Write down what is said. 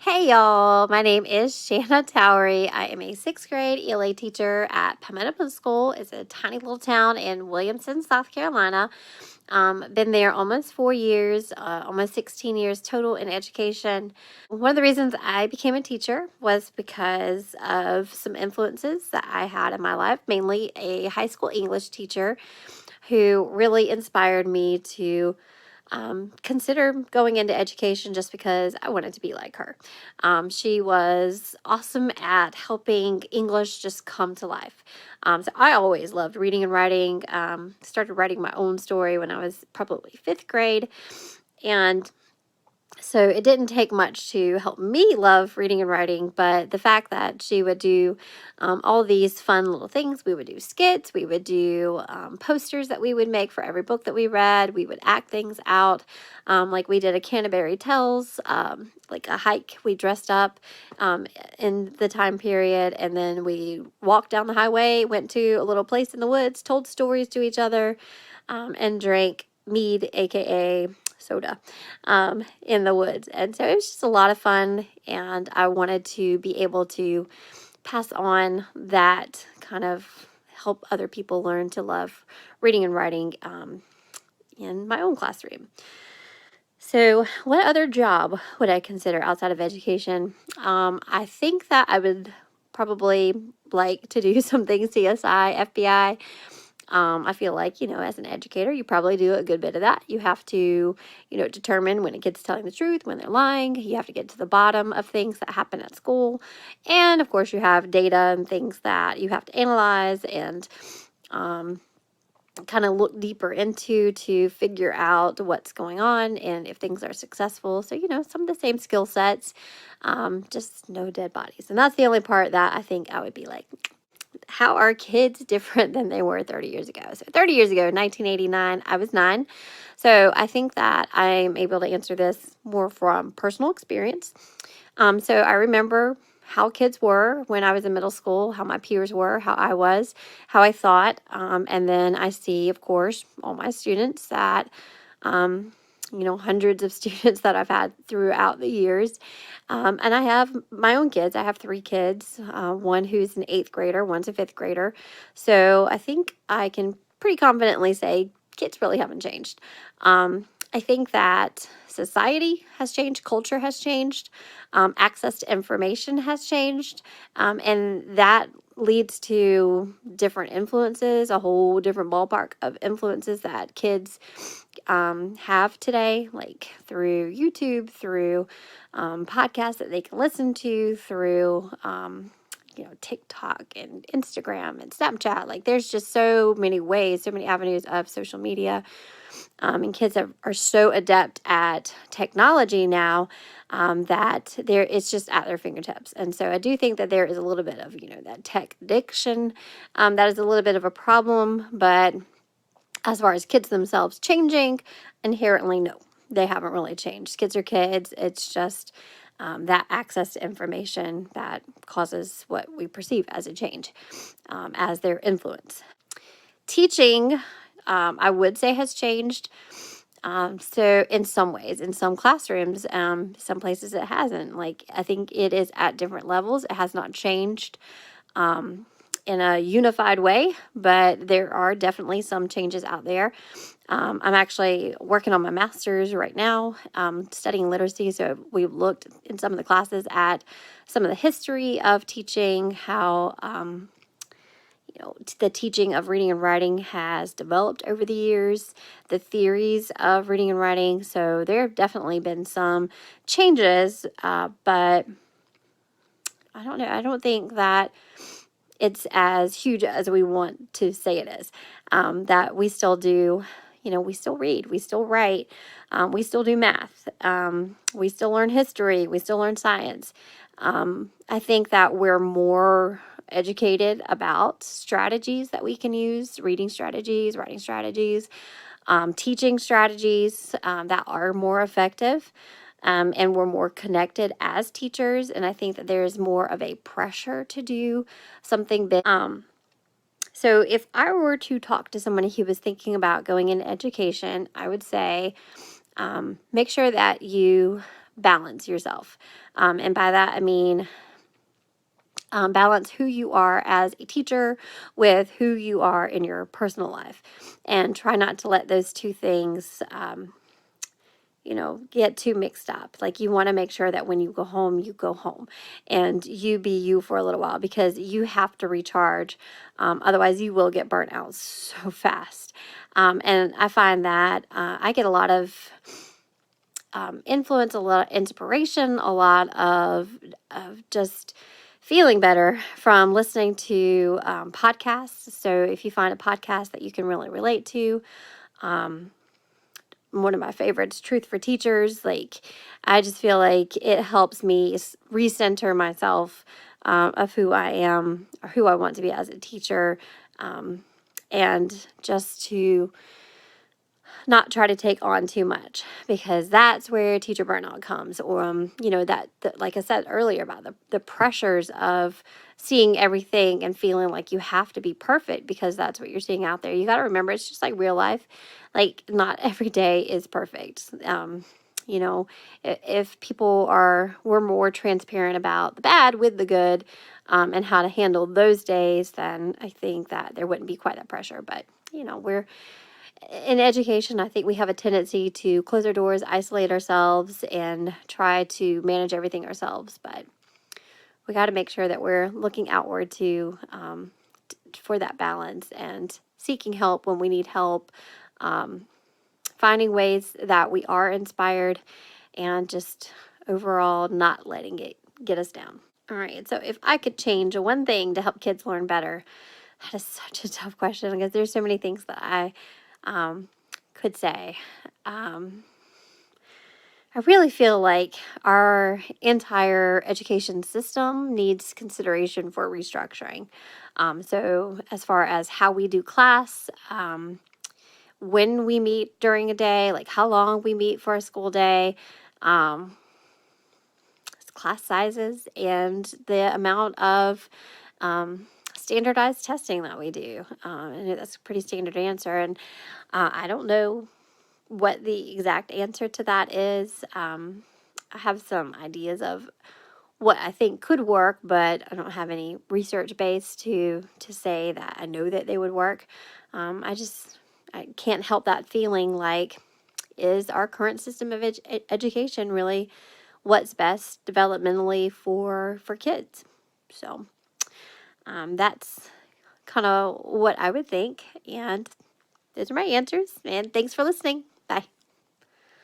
Hey y'all, my name is Shanna Towery. I am a sixth grade ELA teacher at Palmetto Middle School. It's a tiny little town in Williamson, South Carolina. Been there almost 4 years, almost 16 years total in education. One of the reasons I became a teacher was because of some influences that I had in my life, mainly a high school English teacher who really inspired me to consider going into education just because I wanted to be like her. She was awesome at helping English just come to life. So I always loved reading and writing. Started writing my own story when I was probably fifth grade. And so it didn't take much to help me love reading and writing, but the fact that she would do all these fun little things. We would do skits, we would do posters that we would make for every book that we read. We would act things out, like we did a Canterbury Tales, like a hike. We dressed up in the time period, and then we walked down the highway, went to a little place in the woods, told stories to each other, and drank mead, aka soda, in the woods. And so it was just a lot of fun, and I wanted to be able to pass on that kind of help other people learn to love reading and writing in my own classroom. So, what other job would I consider outside of education? I think that I would probably like to do something CSI, FBI. I feel like, as an educator, you probably do a good bit of that. You have to, determine when a kid's telling the truth, when they're lying. You have to get to the bottom of things that happen at school. And of course, you have data and things that you have to analyze and kind of look deeper into to figure out what's going on and if things are successful. So, some of the same skill sets, just no dead bodies. And that's the only part that I think I would be like, how are kids different than they were 30 years ago? So 30 years ago, 1989, I was 9. So I think that I'm able to answer this more from personal experience. So I remember how kids were when I was in middle school, how my peers were, how I was, how I thought. And then I see, of course, all my students that hundreds of students that I've had throughout the years. And I have my own kids. I have 3 kids, one who's an 8th grader, one's a 5th grader. So I think I can pretty confidently say kids really haven't changed. I think that society has changed, culture has changed, access to information has changed, and that leads to different influences, a whole different ballpark of influences that kids have today, like through YouTube, through podcasts that they can listen to, through TikTok and Instagram and Snapchat. Like there's just so many ways, so many avenues of social media. And kids are so adept at technology now that it's just at their fingertips. And so I do think that there is a little bit of, that tech addiction. That is a little bit of a problem, but as far as kids themselves changing, inherently, no, they haven't really changed. Kids are kids. It's just that access to information that causes what we perceive as a change, as their influence. Teaching, I would say, has changed. So in some ways, in some classrooms, some places it hasn't. Like I think it is at different levels. It has not changed in a unified way, but there are definitely some changes out there. I'm actually working on my master's right now, studying literacy. So we've looked in some of the classes at some of the history of teaching, how the teaching of reading and writing has developed over the years, the theories of reading and writing. So there have definitely been some changes, but I don't know. I don't think that it's as huge as we want to say it is. That we still do, we still read, we still write, we still do math, we still learn history, we still learn science. I think that we're more educated about strategies that we can use, reading strategies, writing strategies, teaching strategies that are more effective. And we're more connected as teachers. And I think that there's more of a pressure to do something big. So if I were to talk to somebody who was thinking about going into education, I would say make sure that you balance yourself. And by that, I mean balance who you are as a teacher with who you are in your personal life. And try not to let those two things, get too mixed up. Like, you want to make sure that when you go home and you be you for a little while, because you have to recharge. Otherwise, you will get burnt out so fast. And I find that I get a lot of influence, a lot of inspiration, a lot of just feeling better from listening to podcasts. So if you find a podcast that you can really relate to, one of my favorites, Truth for Teachers. Like, I just feel like it helps me recenter myself of who I am or who I want to be as a teacher, and just to not try to take on too much, because that's where teacher burnout comes. Or that like I said earlier about the pressures of seeing everything and feeling like you have to be perfect because that's what you're seeing out there. You got to remember, it's just like real life. Like, not every day is perfect. If people were more transparent about the bad with the good, and how to handle those days, then I think that there wouldn't be quite that pressure. But we're in education, I think we have a tendency to close our doors, isolate ourselves, and try to manage everything ourselves. But we got to make sure that we're looking outward for that balance, and seeking help when we need help, finding ways that we are inspired, and just overall not letting it get us down. All right, so if I could change one thing to help kids learn better, that is such a tough question, because there's so many things that I could say. I really feel like our entire education system needs consideration for restructuring. So as far as how we do class, when we meet during a day, like how long we meet for a school day, class sizes, and the amount of standardized testing that we do. And that's a pretty standard answer. And I don't know what the exact answer to that is. I have some ideas of what I think could work, but I don't have any research base to say that I know that they would work. I can't help that feeling like, is our current system of education really what's best developmentally for kids? So that's kind of what I would think, and those are my answers, and thanks for listening.